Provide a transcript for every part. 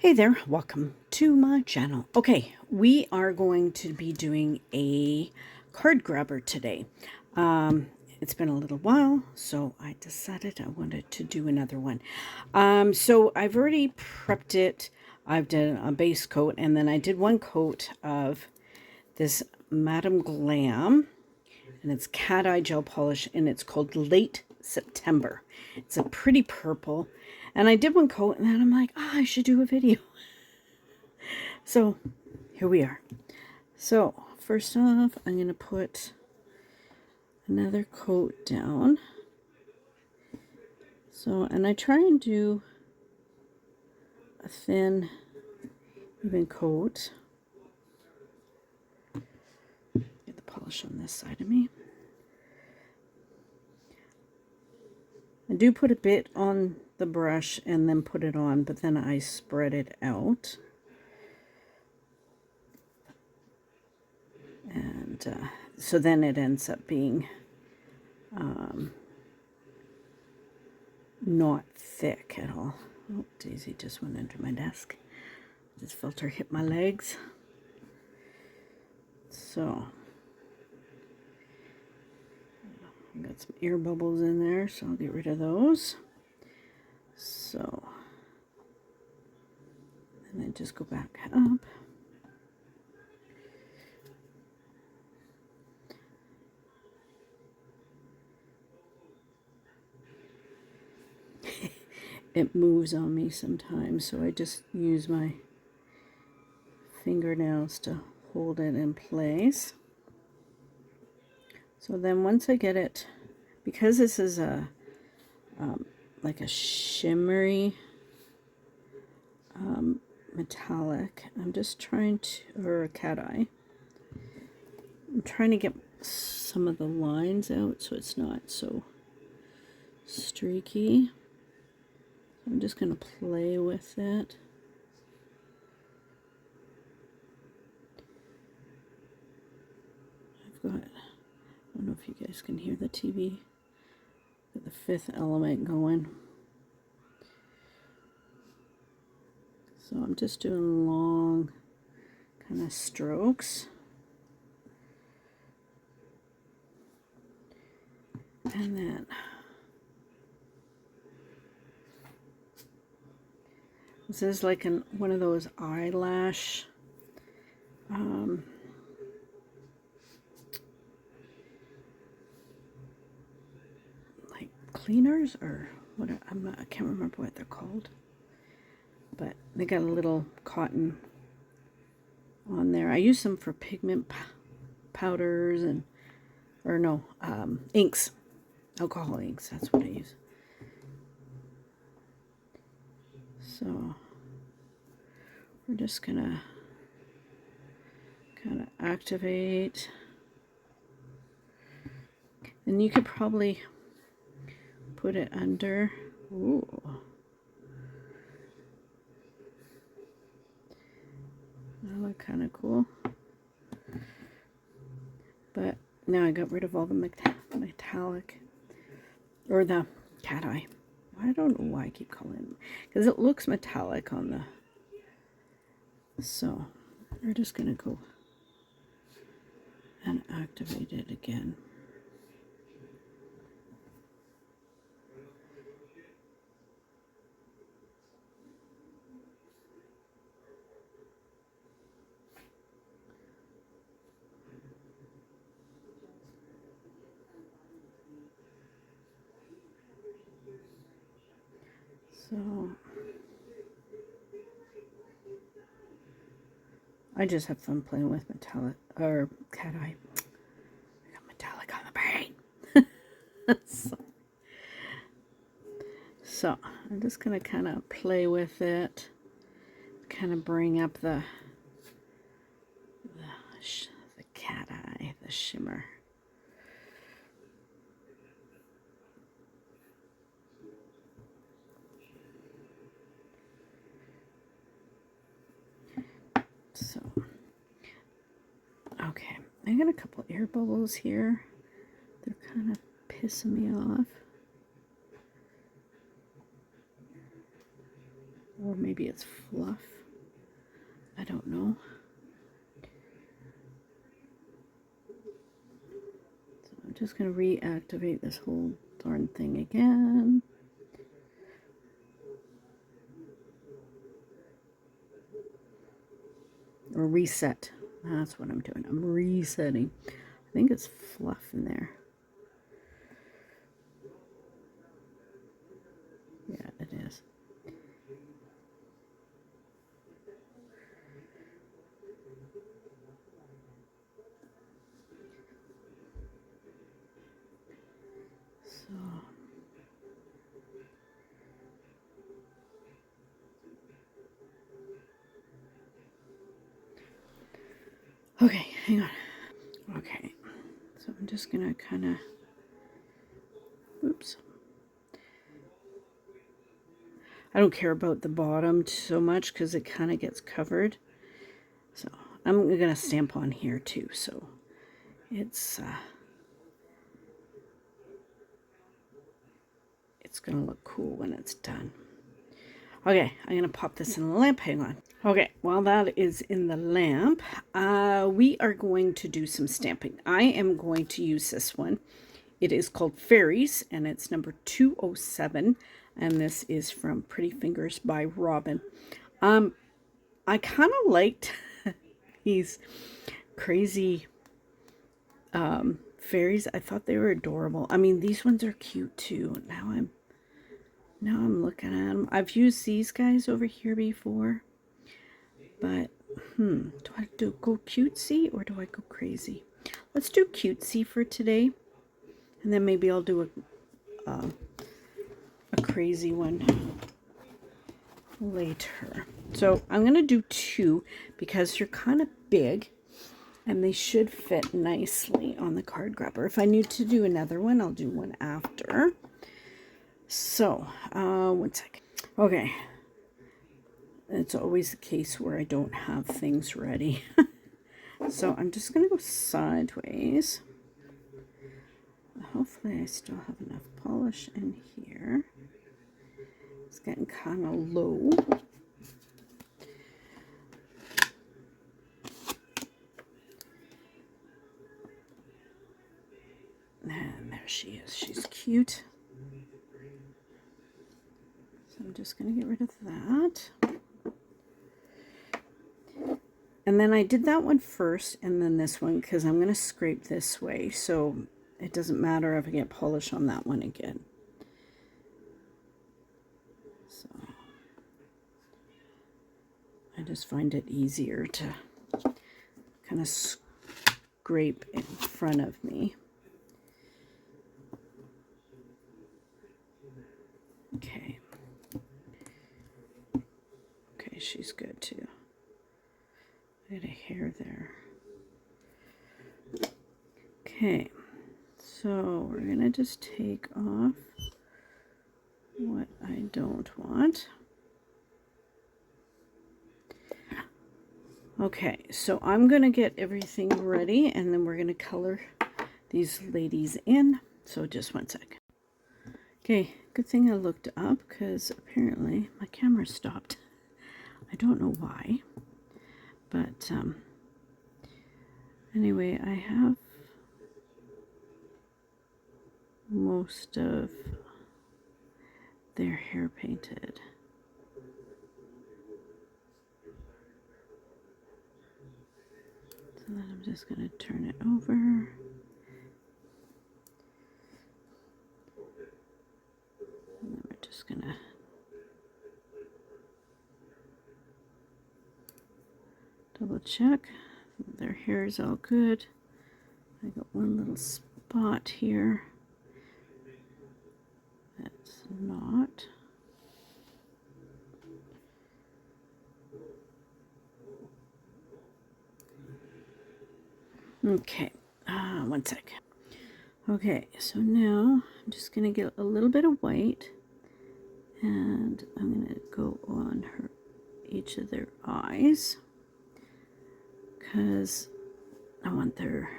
Hey there, welcome to my channel. Okay, we are going to be doing a card grabber today. It's been a little while, so I decided I wanted to do another one. So I've already prepped it. I've done a base coat, and then I did one coat of this Madame Glam, and it's cat eye gel polish, and it's called Late September. It's a pretty purple, and I did one coat, and then I'm like, I should do a video. So here we are. So first off, I'm going to put another coat down. So, and I try and do a thin, even coat. Get the polish on this side of me. I do put a bit on the brush and then put it on, but then I spread it out. And so then it ends up being not thick at all. Oh, Daisy just went under my desk. This filter hit my legs. So, I got some air bubbles in there, so I'll get rid of those. So, and then just go back up. It moves on me sometimes, so I just use my fingernails to hold it in place. So then once I get it, because this is a like a shimmery metallic, I'm just trying to, or a cat eye, I'm trying to get some of the lines out so it's not so streaky. I'm just going to play with it. I've got, I don't know if you guys can hear the TV. Got the Fifth Element going. So I'm just doing long kind of strokes. And then this is like one of those eyelash like cleaners, or what, I can't remember what they're called, but they got a little cotton on there. I use them for pigment powders and, or no, inks, alcohol inks, that's what I use. So we're just gonna kind of activate, and you could probably put it under. Ooh. That look kind of cool. But now I got rid of all the metallic, or the cat eye. I don't know why I keep calling it, because it looks metallic on the, so we're just going to go and activate it again. So I just have fun playing with metallic, or cat eye. I got metallic on the brain. So I'm just going to kind of play with it, kind of bring up the cat eye, the shimmer. So, okay, I got a couple air bubbles here. They're kind of pissing me off. Or maybe it's fluff. I don't know. So I'm just going to reactivate this whole darn thing again. Or reset. That's what I'm doing. I'm resetting. I think it's fluff in there. Yeah, it is. So okay, hang on. Okay, so I'm just gonna kind of, oops. I don't care about the bottom so much because it kind of gets covered. So I'm gonna stamp on here too. So it's gonna look cool when it's done. Okay, I'm gonna pop this in the lamp. Hang on. Okay, while that is in the lamp, we are going to do some stamping. I am going to use this one. It is called Fairies, and it's number 207, and this is from Pretty Fingers by Robin. I kind of liked these crazy fairies. I thought they were adorable. I mean, these ones are cute too. Now I'm looking at them. I've used these guys over here before, but do I go cutesy or do I go crazy? Let's do cutesy for today, and then maybe I'll do a crazy one later. So I'm going to do 2 because they're kind of big and they should fit nicely on the card grabber. If I need to do another one, I'll do one after. So, 1 second. Okay. It's always the case where I don't have things ready. So I'm just going to go sideways. Hopefully I still have enough polish in here. It's getting kind of low. And there she is. She's cute. So I'm just going to get rid of that. And then I did that one first and then this one because I'm going to scrape this way. So it doesn't matter if I get polish on that one again. So I just find it easier to kind of scrape in front of me. Okay. Okay, she's good too. I got a hair there. Okay, so we're gonna just take off what I don't want. Okay, so I'm gonna get everything ready and then we're gonna color these ladies in. So just 1 sec. Okay, good thing I looked up because apparently my camera stopped. I don't know why, but anyway, I have most of their hair painted. So then I'm just going to turn it over. And then we're just going to double check their hair is all good. I got one little spot here that's not. Okay, 1 sec. Okay, so now I'm just going to get a little bit of white and I'm going to go on each of their eyes because I want their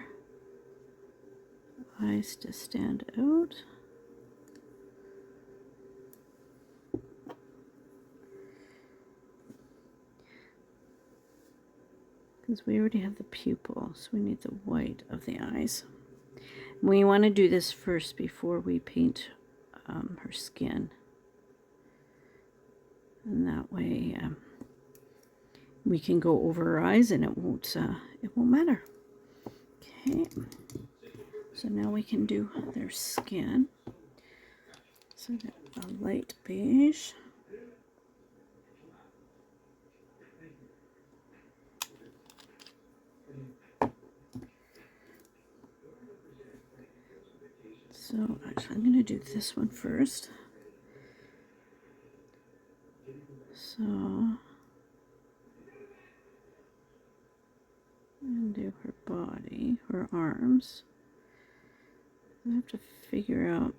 eyes to stand out. because we already have the pupil, so we need the white of the eyes. We want to do this first before we paint her skin, and that way we can go over her eyes and it won't matter. Okay, so now we can do their skin. So I got a light beige. So actually I'm going to do this one first. So and do her body, her arms. I have to figure out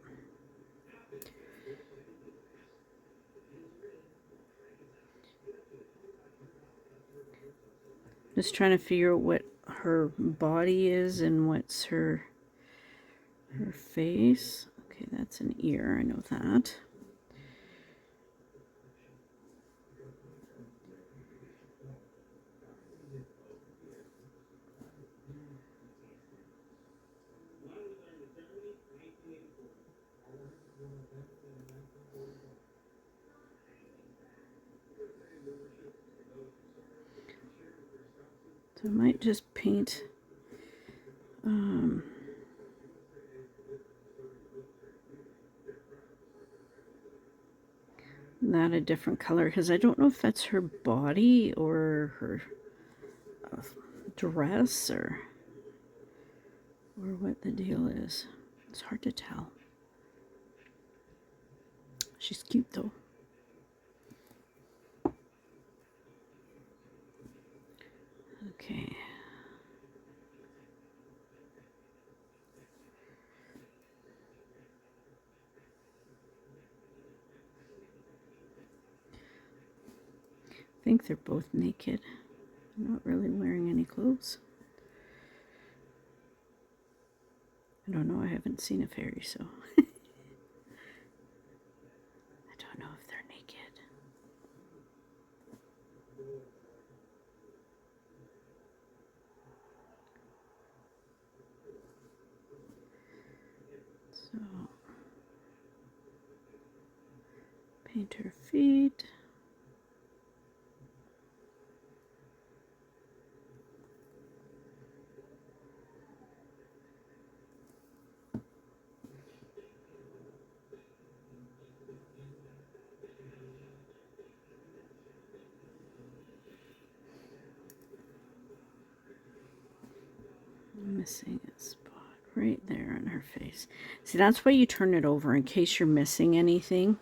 just trying to figure out what her body is and what's her face. Okay, that's an ear, I know that. So I might just paint that a different color, because I don't know if that's her body or her dress or what the deal is. It's hard to tell. She's cute though. Okay. I think they're both naked. I'm not really wearing any clothes. I don't know, I haven't seen a fairy, so I don't know if they're naked. So paint her feet. I'm missing a spot right there on her face. See, that's why you turn it over in case you're missing anything,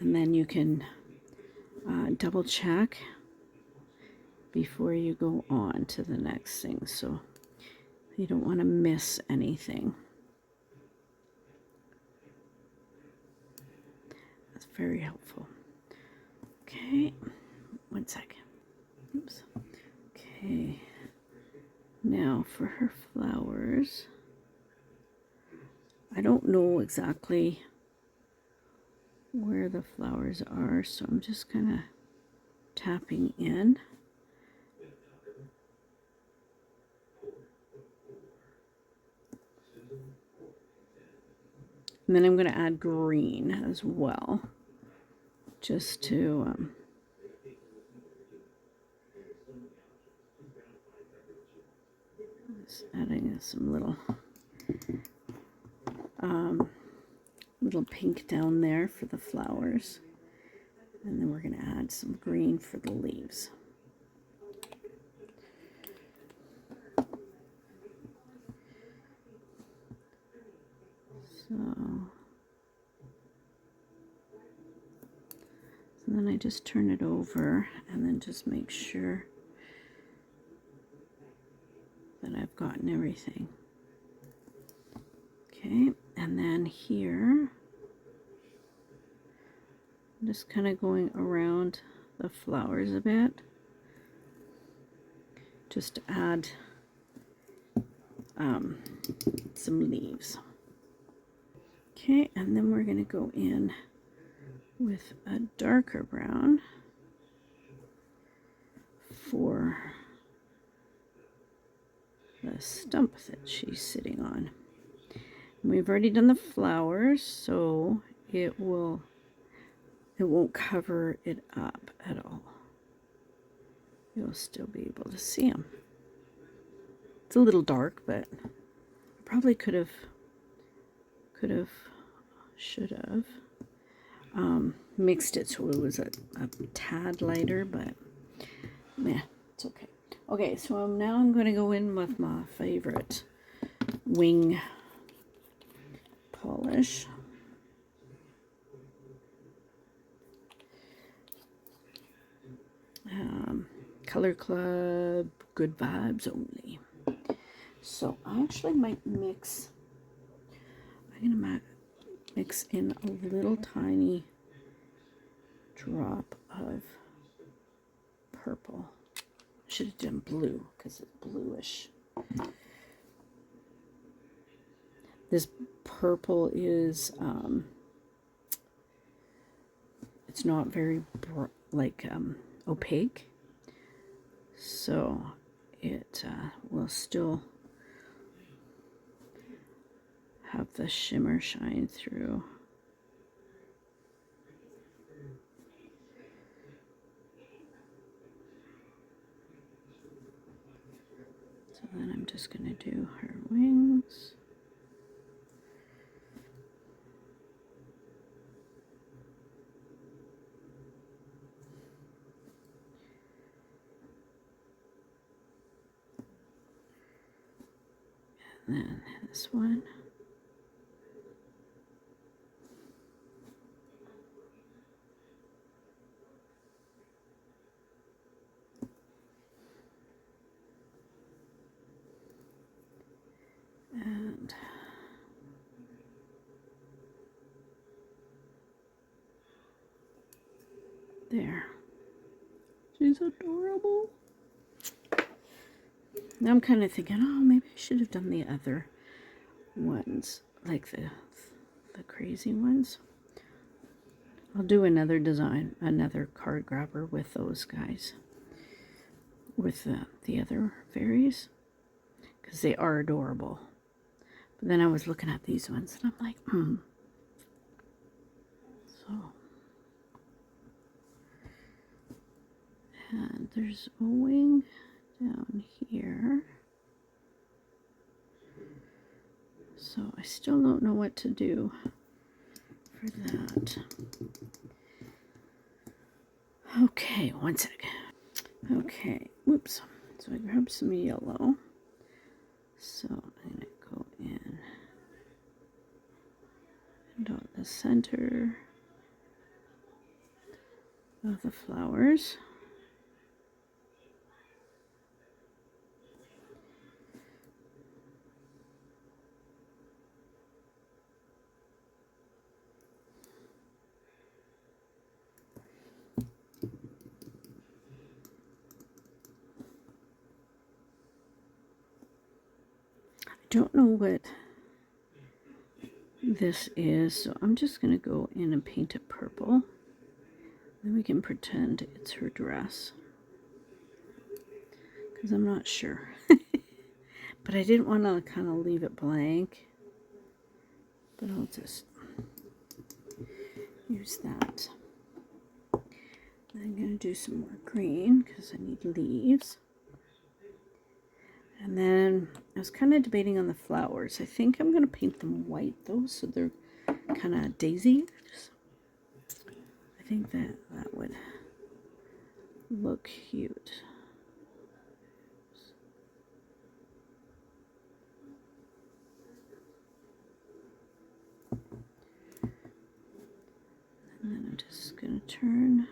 and then you can double check before you go on to the next thing, so you don't want to miss anything. That's very helpful. Okay, 1 second. Oops. Okay, now for her flowers, I don't know exactly where the flowers are, so I'm just kind of tapping in. And then I'm going to add green as well, just to just adding some little pink down there for the flowers, and then we're going to add some green for the leaves. So then I just turn it over and then just make sure that I've gotten everything. Okay, and then here, I'm just kind of going around the flowers a bit, just to add some leaves. Okay, and then we're going to go in with a darker brown for the stump that she's sitting on. And we've already done the flowers, so it won't cover it up at all. You'll still be able to see them. It's a little dark, but I probably should have mixed it so it was a tad lighter, but yeah, it's okay. Okay, so now I'm going to go in with my favorite wing polish. Color Club, Good Vibes Only. So I actually might mix, I'm going to mix in a little tiny drop of purple. Should have done blue because it's bluish. This purple is, it's not very opaque, so it will still have the shimmer shine through. So then I'm just going to do her wings. And then this one. And there. She's adorable. Now I'm kind of thinking, oh, maybe I should have done the other ones, like the crazy ones. I'll do another design, another card grabber with those guys, with the other fairies, because they are adorable. But then I was looking at these ones, and I'm like, So, and there's a wing down here. So I still don't know what to do for that. Okay, one sec. Okay, whoops. So I grabbed some yellow. So I'm going to go in and on the center of the flowers. Don't know what this is, so I'm just going to go in and paint it purple. Then we can pretend it's her dress, because I'm not sure. But I didn't want to kind of leave it blank, but I'll just use that. I'm going to do some more green because I need leaves. And then I was kind of debating on the flowers. I think I'm going to paint them white though, so they're kind of daisy. I think that would look cute. And then I'm just going to turn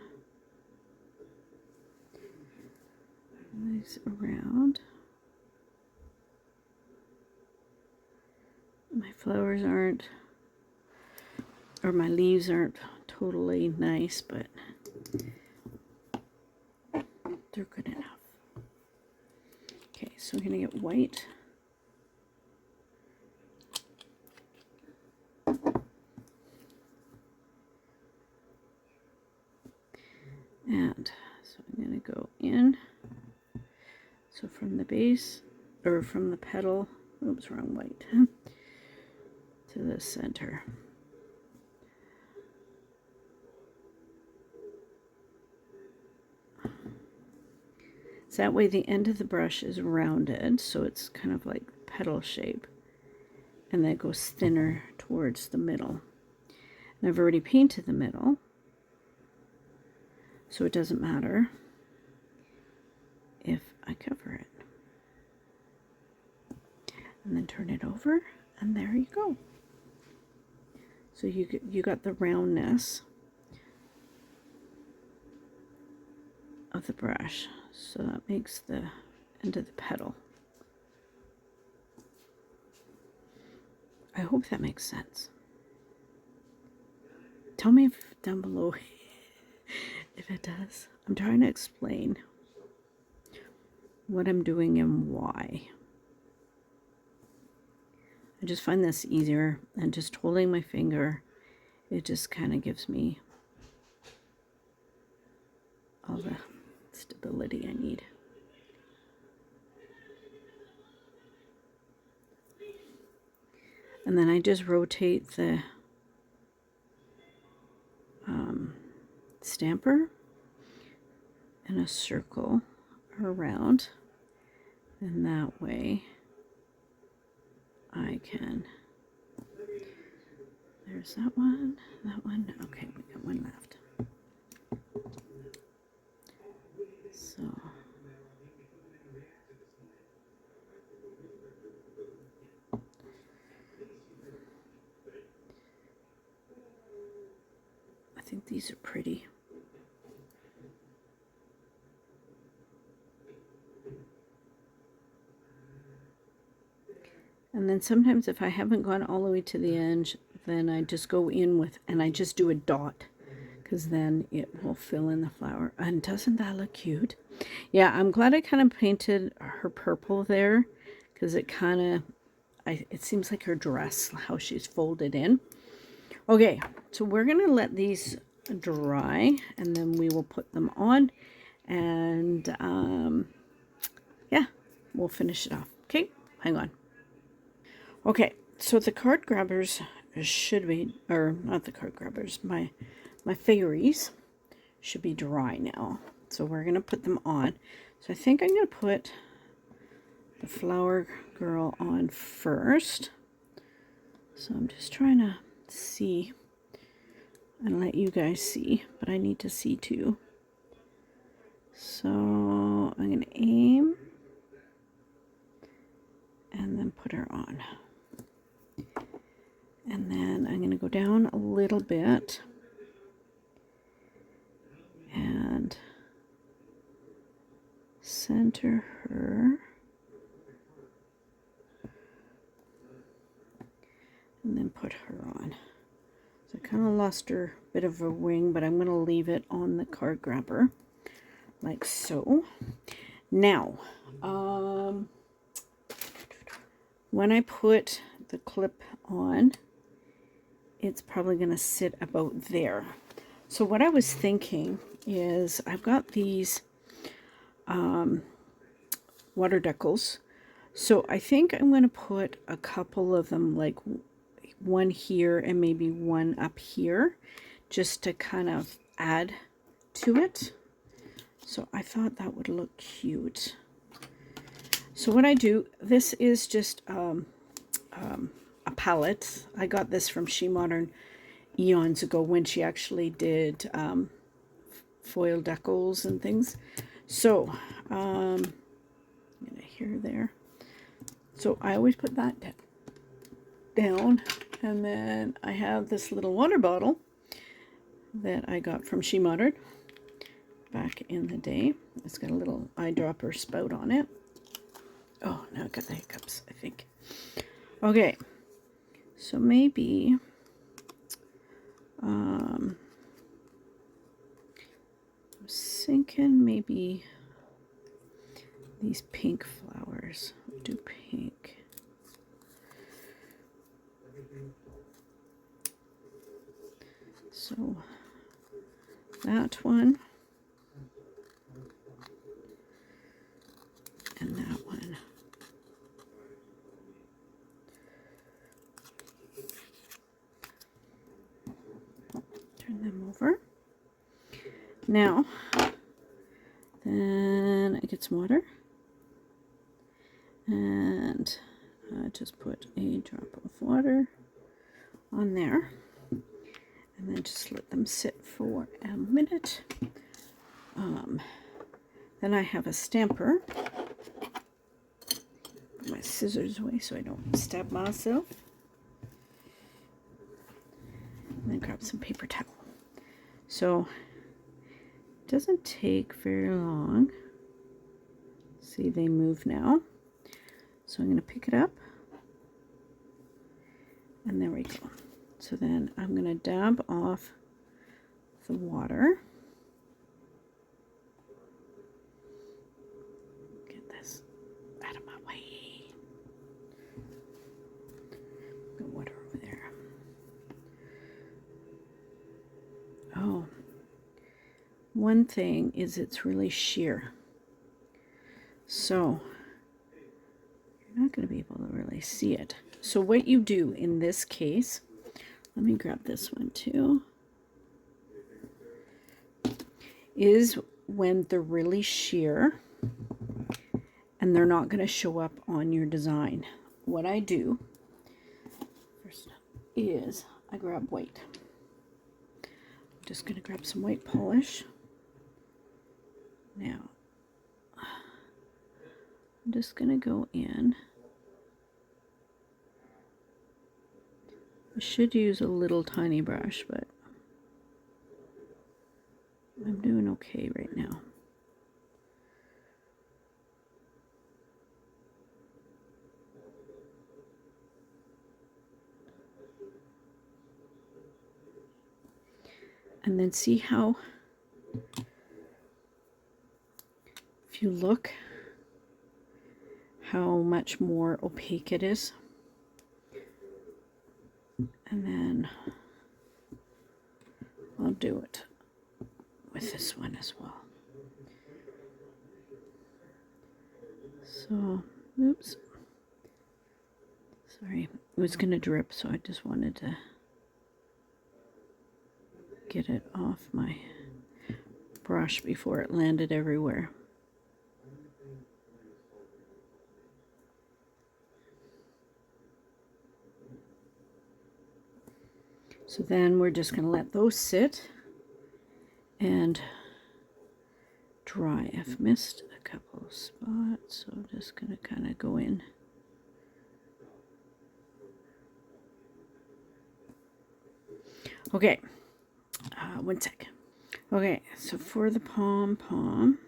these around. My flowers aren't, or my leaves aren't totally nice, but they're good enough. Okay, so we're going to get white. And so I'm going to go in. So from the base or from the petal, oops, wrong white, to the center. So that way the end of the brush is rounded, so it's kind of like petal shape. And then it goes thinner towards the middle. And I've already painted the middle, so it doesn't matter if I cover it. And then turn it over, and there you go. So you got the roundness of the brush. So that makes the end of the petal. I hope that makes sense. Tell me down below if it does. I'm trying to explain what I'm doing and why. I just find this easier, and just holding my finger, it just kind of gives me all the stability I need. And then I just rotate the stamper in a circle around, and that way I can, there's that one, okay, we got one left. So I think these are pretty. And then sometimes if I haven't gone all the way to the end, then I just go in with, and I just do a dot, because then it will fill in the flower. And doesn't that look cute? Yeah, I'm glad I kind of painted her purple there, because it kind of, it seems like her dress, how she's folded in. Okay, so we're going to let these dry, and then we will put them on, and yeah, we'll finish it off. Okay, hang on. Okay, so the card grabbers should be, or not the card grabbers, my fairies should be dry now. So we're going to put them on. So I think I'm going to put the flower girl on first. So I'm just trying to see and let you guys see, but I need to see too. So I'm going to aim and then put her on. And then I'm going to go down a little bit and center her. And then put her on. So I kind of lost her bit of a wing, but I'm going to leave it on the card grabber, like so. Now, when I put the clip on, it's probably going to sit about there. So what I was thinking is I've got these water decals. So I think I'm going to put a couple of them, like one here and maybe one up here, just to kind of add to it. So I thought that would look cute. So what I do, this is just a palette. I got this from She Modern eons ago when she actually did foil decals and things. So I'm gonna here there. So I always put that down, and then I have this little water bottle that I got from She Modern back in the day. It's got a little eyedropper spout on it. Oh, now I got the hiccups, I think. Okay, so maybe I'm thinking maybe these pink flowers. We'll do pink. So that one and that one. Turn them over. Now, then I get some water. And just put a drop of water on there. And then just let them sit for a minute. Then I have a stamper. Put my scissors away so I don't stab myself. And then grab some paper towel. So it doesn't take very long. See, they move now. So I'm going to pick it up. And there we go. So then I'm going to dab off the water. Get this out of my way. Got water over there. Oh, one thing is it's really sheer. So you're not going to be able to really see it. So what you do in this case, let me grab this one too, is when they're really sheer and they're not going to show up on your design. What I do first is I grab white. I'm just going to grab some white polish. Now, I'm just going to go in. I should use a little tiny brush, but I'm doing okay right now. And then see how, if you look, how much more opaque it is. And then I'll do it with this one as well. So, oops. Sorry, it was going to drip, so I just wanted to get it off my brush before it landed everywhere. So then we're just going to let those sit and dry. I've missed a couple of spots, so I'm just going to kind of go in. Okay, one sec. Okay, so for the pom-pom,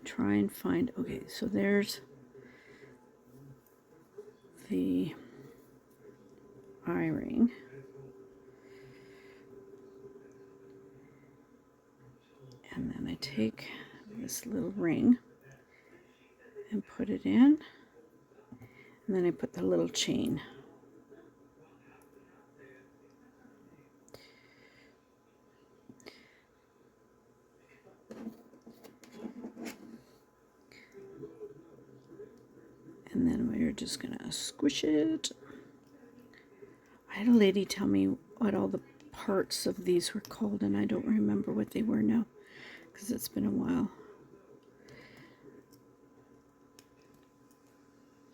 try and find, okay, so there's the eye ring. And then I take this little ring and put it in. And then I put the little chain. And then we're just gonna squish it. I had a lady tell me what all the parts of these were called, and I don't remember what they were now because it's been a while.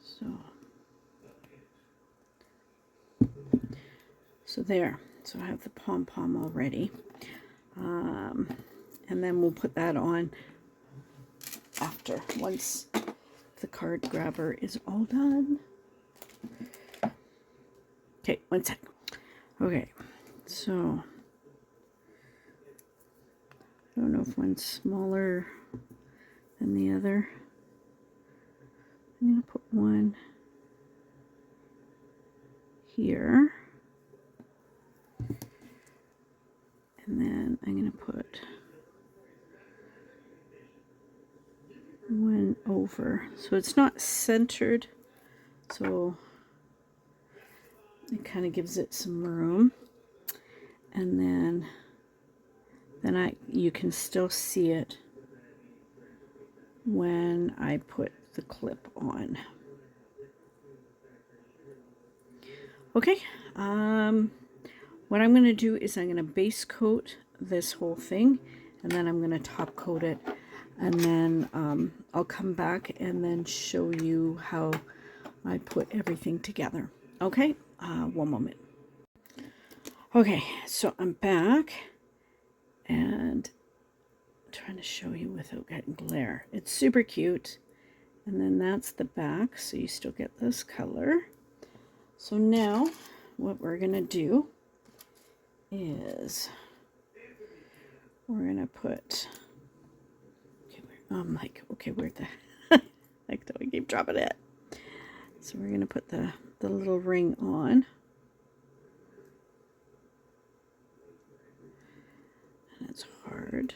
So there. So I have the pom-pom already. And then we'll put that on after, once the card grabber is all done. Okay, one sec. Okay, so I don't know if one's smaller than the other. I'm going to put one here. And then I'm going to put one over. So it's not centered, so it kind of gives it some room. And then you can still see it when I put the clip on. what I'm going to do is I'm going to base coat this whole thing, and then I'm going to top coat it, and then I'll come back and then show you how I put everything together. Okay, one moment. Okay, so I'm back, and I'm trying to show you without getting glare. It's super cute, and then that's the back, so you still get this color. So now what we're going to do is we're going to put, okay, I'm like, okay, where the heck do I keep dropping it? So we're going to put the little ring on. And it's hard.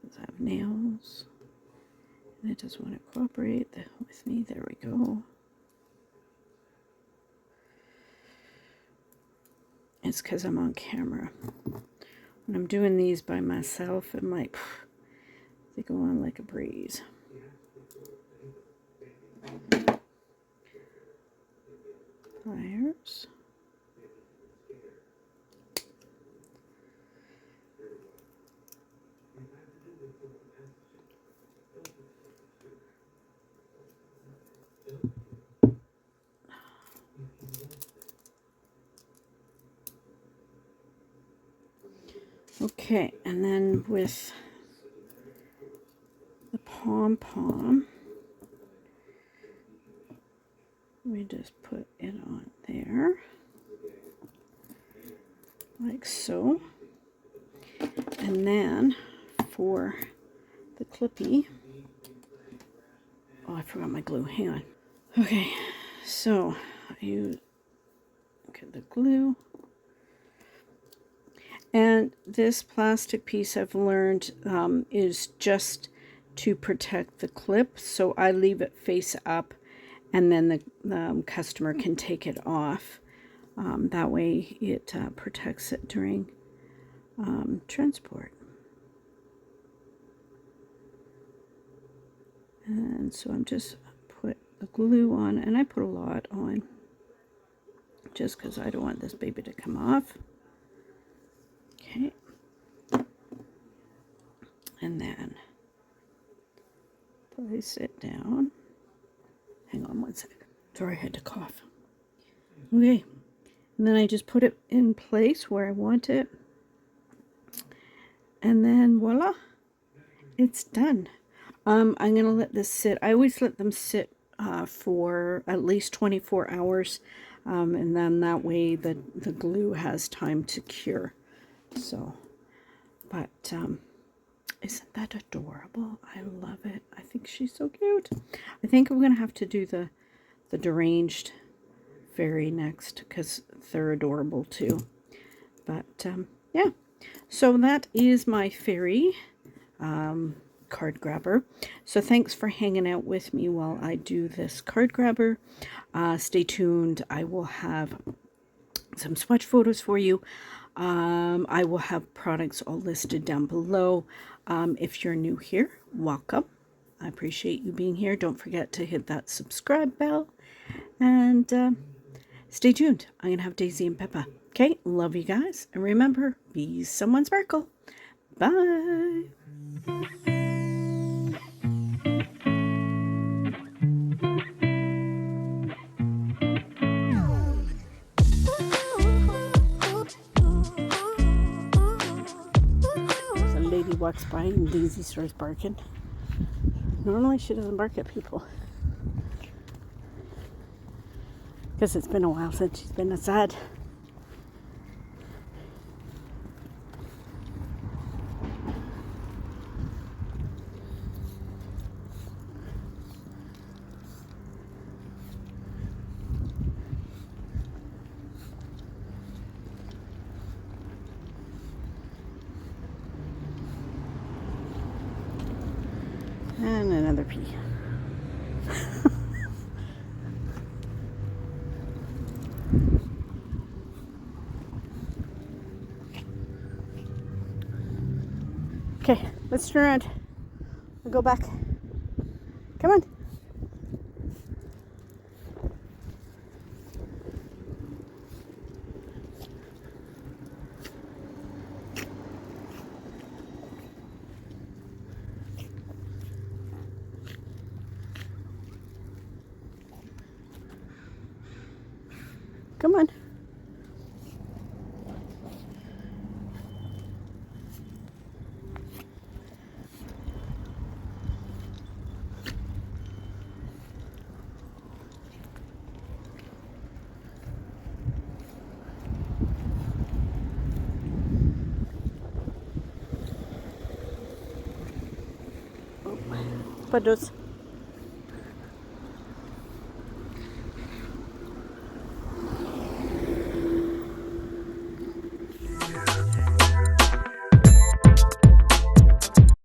I have nails. And it doesn't want to cooperate with me. There we go. It's because I'm on camera. When I'm doing these by myself, I'm like, they go on like a breeze. Pliers. Okay, and then with the pom-pom, we just put it on there, like so. And then for the clippy, oh, I forgot my glue, hang on. Okay, so you get the glue. And this plastic piece I've learned is just to protect the clip. So I leave it face up, and then the customer can take it off. That way it protects it during transport. And so I'm just put the glue on, and I put a lot on just because I don't want this baby to come off. Okay, and then place it down. Hang on one second. Sorry, I had to cough. Okay, and then I just put it in place where I want it. And then voila, it's done. I'm going to let this sit. I always let them sit for at least 24 hours. And then that way the glue has time to cure. So, but isn't that adorable? I love it. I think she's so cute. I think I'm going to have to do the deranged fairy next because they're adorable too. But yeah, so that is my fairy card grabber. So thanks for hanging out with me while I do this card grabber. Stay tuned. I will have some swatch photos for you. I will have products all listed down below. If you're new here, welcome. I appreciate you being here. Don't forget to hit that subscribe bell, and stay tuned. I'm gonna have Daisy and Peppa. Okay, love you guys, and remember, be someone sparkle. Bye. Walks by and Daisy starts barking. Normally she doesn't bark at people because it's been a while since she's been outside. And another pea. Okay, let's turn around. We'll go back. Come on. Come on. Padus.